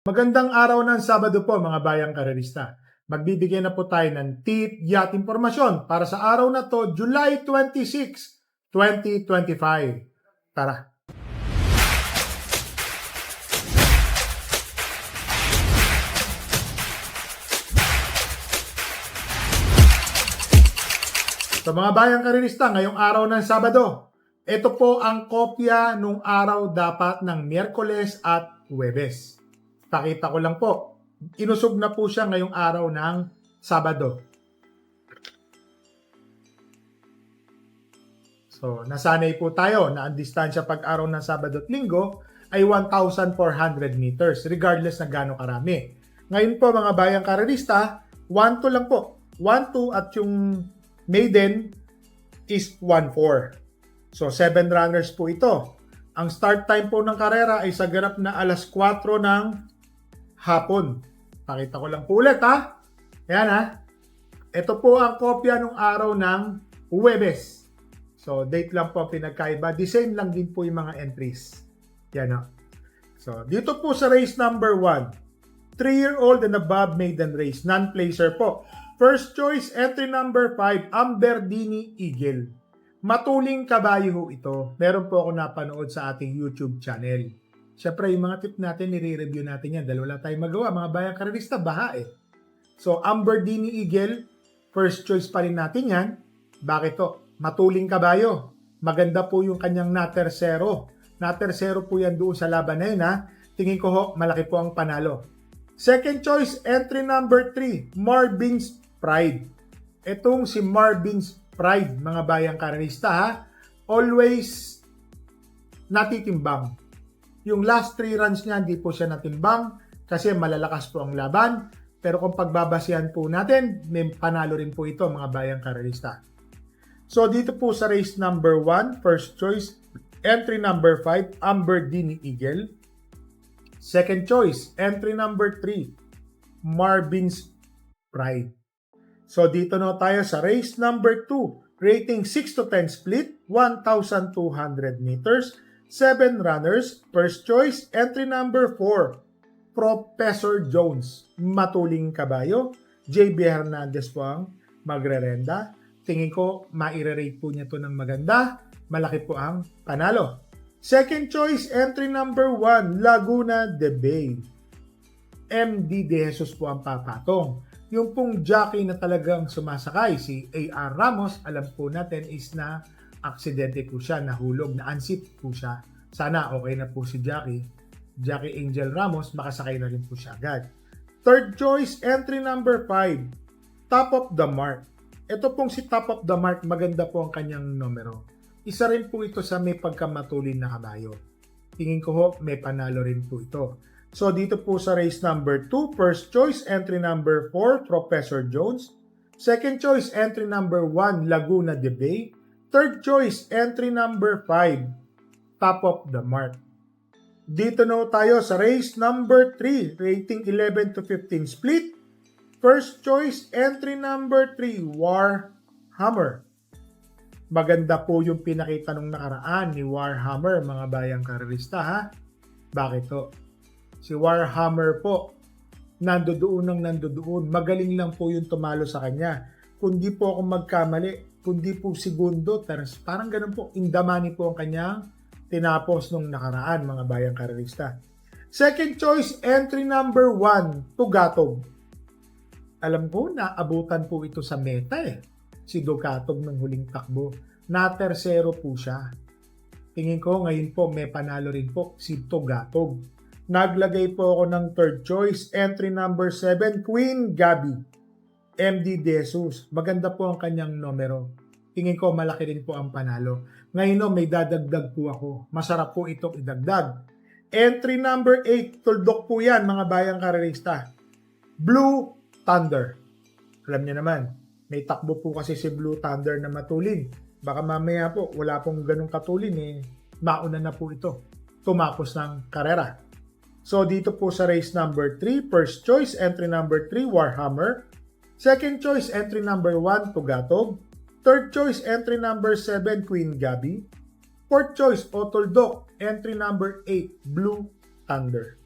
Magandang araw ng Sabado po mga bayang karerista. Magbibigay na po tayo ng tip at impormasyon para sa araw na to, July 26, 2025. Tara! Sa mga bayang karerista, ngayong araw ng Sabado, ito po ang kopya nung araw dapat ng Miyerkules at Huwebes. Pakita ko lang po. Inusog na po siya ngayong araw ng Sabado. So, nasanay po tayo na ang distansya pag araw ng Sabado at Linggo ay 1,400 meters regardless na gaano karami. Ngayon po mga bayang karerista, 1-2 lang po. 1-2 at yung maiden is 1-4. So, 7 runners po ito. Ang start time po ng karera ay sa ganap na alas 4 ng hapon. Pakita ko lang po ulit ha. Ayan ha. Ito po ang kopya ng araw ng Huwebes. So, date lang po ang pinagkaiba. The same lang din po yung mga entries. Yan ha. So, dito po sa race number 1. 3-year-old and above maiden race. Non-placer po. First choice, entry number 5, Amberdini Eagle. Matuling kabayo ho ito. Meron po ako napanood sa ating YouTube channel. Siyempre, yung mga tip natin, nire-review natin yan. Dahil wala tayong magawa. Mga bayang karerista, baha eh. So, Amberdini Eagle, first choice pa rin natin yan. Bakit to? Matuling kabayo. Maganda po yung kanyang na-tercero. Na-tercero po yan doon sa laban na yun ha. Tingin ko ho, malaki po ang panalo. Second choice, entry number 3, Marvin's Pride. Itong si Marvin's Pride, mga bayang karerista ha. Always natitimbang. Yung last 3 runs niya, hindi po siya natimbang kasi malalakas po ang laban. Pero kung pagbabasihan po natin, may panalo rin po ito mga bayang karerista. So dito po sa race number 1, first choice, entry number 5, Amberdini Eagle. Second choice, entry number 3, Marvin's Pride. So dito na tayo sa race number 2, rating 6 to 10 split, 1,200 meters. 7 runners, first choice, entry number 4, Professor Jones, matuling kabayo. JB Hernandez po ang magrerenda. Tingin ko, maire-rate po niya to ng maganda. Malaki po ang panalo. Second choice, entry number 1, Laguna de Bay. MD De Jesus po ang papatong. Yung pong jockey na talagang sumasakay, si A.R. Ramos, alam po natin is na aksidente po siya, nahulog, na-unseat po siya. Sana okay na po si Jackie Angel Ramos, makasakay na rin po siya agad. Third choice, entry number 5, Top of the Mark. Ito pong si Top of the Mark, maganda po ang kanyang numero. Isa rin po ito sa may pagkamatulin na kabayo. Tingin ko ho, may panalo rin po ito. So dito po sa race number 2, first choice, entry number 4, Professor Jones. Second choice, entry number 1, Laguna de Bay. Third choice, entry number 5, Top of the Mark. Dito na tayo sa race number 3, rating 11 to 15 split. First choice, entry number 3, Warhammer. Maganda po yung pinakita nung nakaraan ni Warhammer, mga bayang karerista ha. Bakit to? Si Warhammer po, nandoon. Magaling lang po yung tumalo sa kanya. Kung di po ako magkamali, kundi po segundo, parang ganun po, indamani po ang kanyang tinapos nung nakaraan, mga bayang karerista. Second choice, entry number 1, Tugatog. Alam ko, naabutan po ito sa meta eh. Si Tugatog ng huling takbo. Na-tercero po siya. Tingin ko ngayon po may panalo rin po si Tugatog. Naglagay po ako ng third choice, entry number 7, Queen Gabi. MD De Jesus. Maganda po ang kanyang numero. Tingin ko malaki rin po ang panalo. Ngayon may dadagdag po ako. Masarap po itong idagdag. Entry number 8. Tuldok po yan mga bayang karerista. Blue Thunder. Alam niyo naman, may takbo po kasi si Blue Thunder na matulin. Baka mamaya po wala pong ganong katulin eh. Mauna na po ito. Tumapos ng karera. So dito po sa race number 3, first choice, entry number 3, Warhammer. Second choice, entry number 1, Tugatog. Third choice, entry number 7, Queen Gabi. Fourth choice, Otoldok. Entry number 8, Blue Thunder.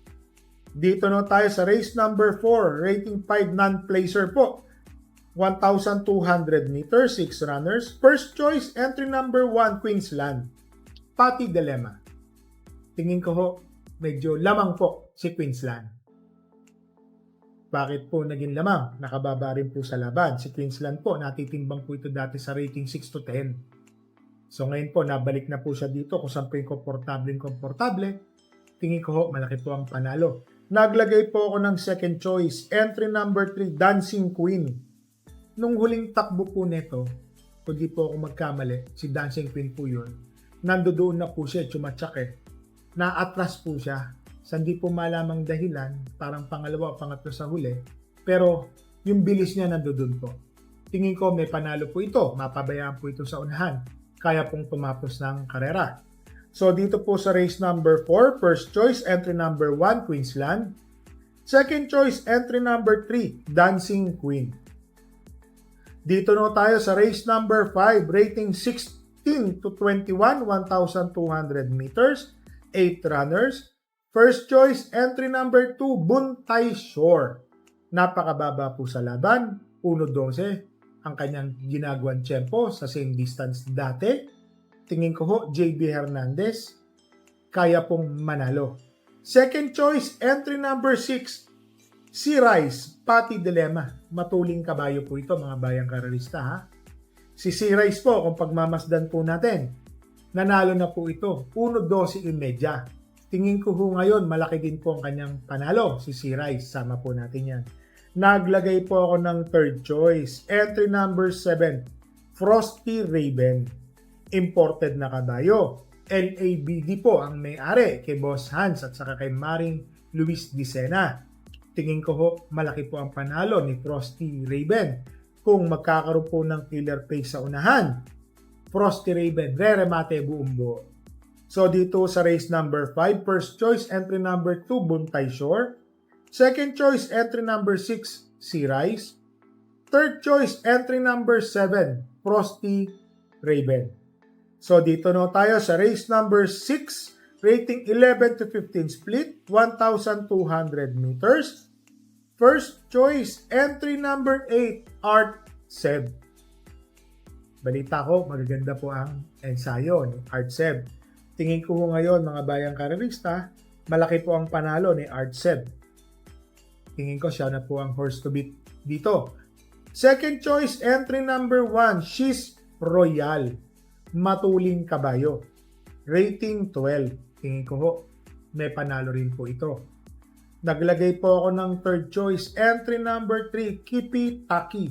Dito na tayo sa race number 4, rating 5 non-placer po. 1,200 meters, 6 runners. First choice, entry number 1, Queensland. Patty Dilemma. Tingin ko ho, medyo lamang po si Queensland. Bakit po naging lamang? Nakababa rin po sa laban. Si Queensland po, natitimbang po ito dati sa rating 6 to 10. So ngayon po, nabalik na po siya dito kung saan po yung komportable. Tingin ko ho, malaki po ang panalo. Naglagay po ako ng second choice, entry number 3, Dancing Queen. Nung huling takbo po nito, kung di po ako magkamali, si Dancing Queen po yun, nandoon na po siya, chumatsak naatras po siya. Sa hindi po malamang dahilan, parang pangalawa o pangatlo sa huli, pero yung bilis niya nandoon po. Tingin ko may panalo po ito, mapabayaan po ito sa unahan, kaya pong tumapos ng karera. So dito po sa race number 4, first choice, entry number 1, Queensland. Second choice, entry number 3, Dancing Queen. Dito na tayo sa race number 5, rating 16 to 21, 1,200 meters, 8 runners. First choice, entry number 2, Buntay Shore. Napakababa po sa laban, 1.12 ang kanyang ginagawang tempo sa same distance dati. Tingin ko ho, JB Hernandez, kaya pong manalo. Second choice, entry number 6, Sea Rice, Patty Dilemma. Matuling kabayo po ito mga bayang karalista ha. Si Sea Rice po, kung pagmamasdan po natin, nanalo na po ito, 1.12.5. Tingin ko ho ngayon, malaki din po ang kanyang panalo, si Sea Rice. Sama po natin yan. Naglagay po ako ng third choice. Entry number 7, Frosty Raven. Imported na kabayo. LABD po ang may-ari kay Boss Hans at saka kay Maring Luis Dicena. Tingin ko ho, malaki po ang panalo ni Frosty Raven. Kung magkakaroon po ng killer pace sa unahan, Frosty Raven, re-remate buong buo. So dito sa race number 5, first choice, entry number 2, Buntay Shore. Second choice, entry number 6, Sea Rice. Third choice, entry number 7, Frosty Raven. So dito na tayo sa race number 6, rating 11 to 15 split, 1,200 meters. First choice, entry number 8, Art Seb. Balita ko, magaganda po ang ensayo ni Art Seb. Tingin ko ngayon mga bayang karalista, malaki po ang panalo ni Art Seb. Tingin ko siya na po ang horse to beat dito. Second choice, entry number 1, She's Royal. Matuling kabayo. Rating 12. Tingin ko ho, may panalo rin po ito. Naglagay po ako ng third choice, entry number 3, Kipi Taki.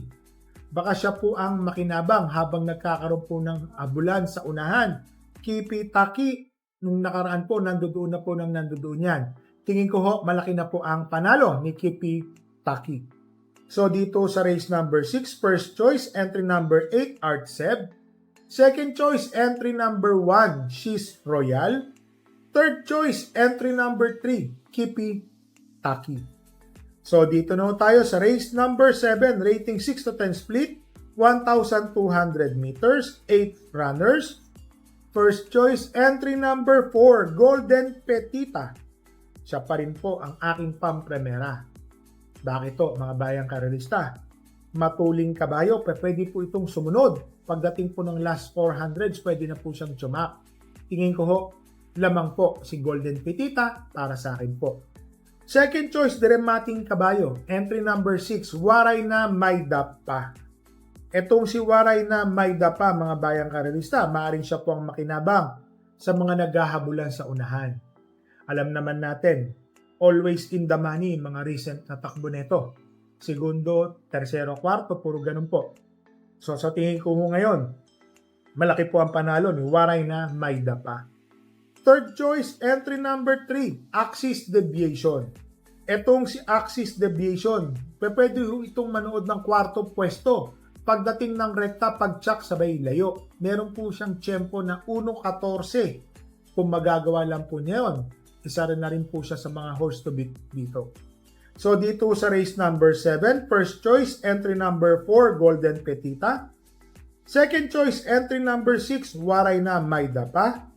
Baka siya po ang makinabang habang nagkakaroon po ng abulan sa unahan. Kipi Taki, nung nakaraan po, nandoon na po ng nandoon yan. Tingin ko ho, malaki na po ang panalo ni Kipi Taki. So dito sa race number 6, first choice, entry number 8, Art Seb. Second choice, entry number 1, She's Royal. Third choice, entry number 3, Kipi Taki. So dito na tayo sa race number 7, rating 6 to 10 split, 1,200 meters, 8 runners. First choice, entry number 4, Golden Petita. Siya pa rin po ang aking pampremera. Bakit to mga bayang karalista? Matuling kabayo, pwede po itong sumunod. Pagdating po ng last 400s, pwede na po siyang tsumak. Tingin ko ho, lamang po si Golden Petita para sa akin po. Second choice, Dramating kabayo. Entry number 6, Waray na May Dapa. Etong si Waray na May Dapa, mga bayang karalista, maaaring siya po ang makinabang sa mga naghahabulan sa unahan. Alam naman natin, always in the money mga recent na takbo nito. Segundo, tersero, kwarto, puro ganun po. So sa tingin ko ngayon, malaki po ang panalo ni Waray na May Dapa. Third choice, entry number 3, Axis Deviation. Etong si Axis Deviation, pwede itong manood ng kwarto pwesto. Pagdating ng rekta, pag-check sabay layo. Meron po siyang tempo na 1.14. Kung magagawa lang po niya yun, isa rin na rin po siya sa mga horse to beat dito. So dito sa race number 7, first choice, entry number 4, Golden Petita. Second choice, entry number 6, Waray na May Dapa.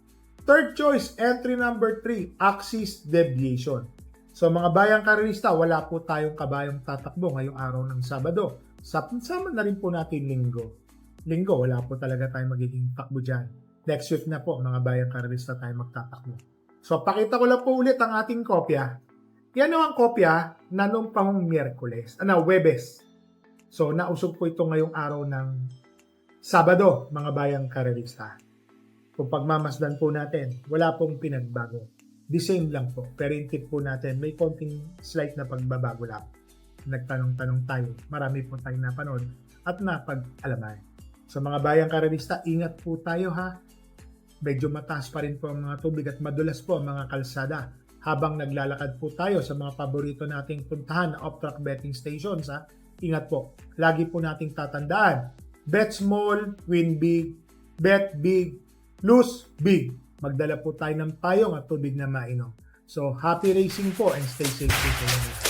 Third choice, entry number 3, Axis Deviation. So mga bayang karerista, wala po tayong kabayang tatakbo ngayong araw ng Sabado. Sama na rin po natin Linggo, wala po talaga tayong magiging takbo dyan. Next week na po, mga bayang karerista tayo magtatakbo. So pakita ko lang po ulit ang ating kopya. Yan ang kopya na noong pang Webes. So nausog po ito ngayong araw ng Sabado, mga bayang karerista. Kung pagmamasdan po natin, wala pong pinagbago. The same lang po. Pero yung tip po natin, may konting slight na pagbabago lang. Nagtanong-tanong tayo. Marami po tayong napanood at napag-alaman. So mga bayang karerista, ingat po tayo ha. Medyo mataas pa rin po ang mga tubig at madulas po ang mga kalsada. Habang naglalakad po tayo sa mga paborito nating puntahan na off-track betting stations ha. Ingat po. Lagi po nating tatandaan. Bet small, win big, bet big, lose big. Magdala po tayo ng payong at tubig na mainom. So, happy racing po and stay safe po.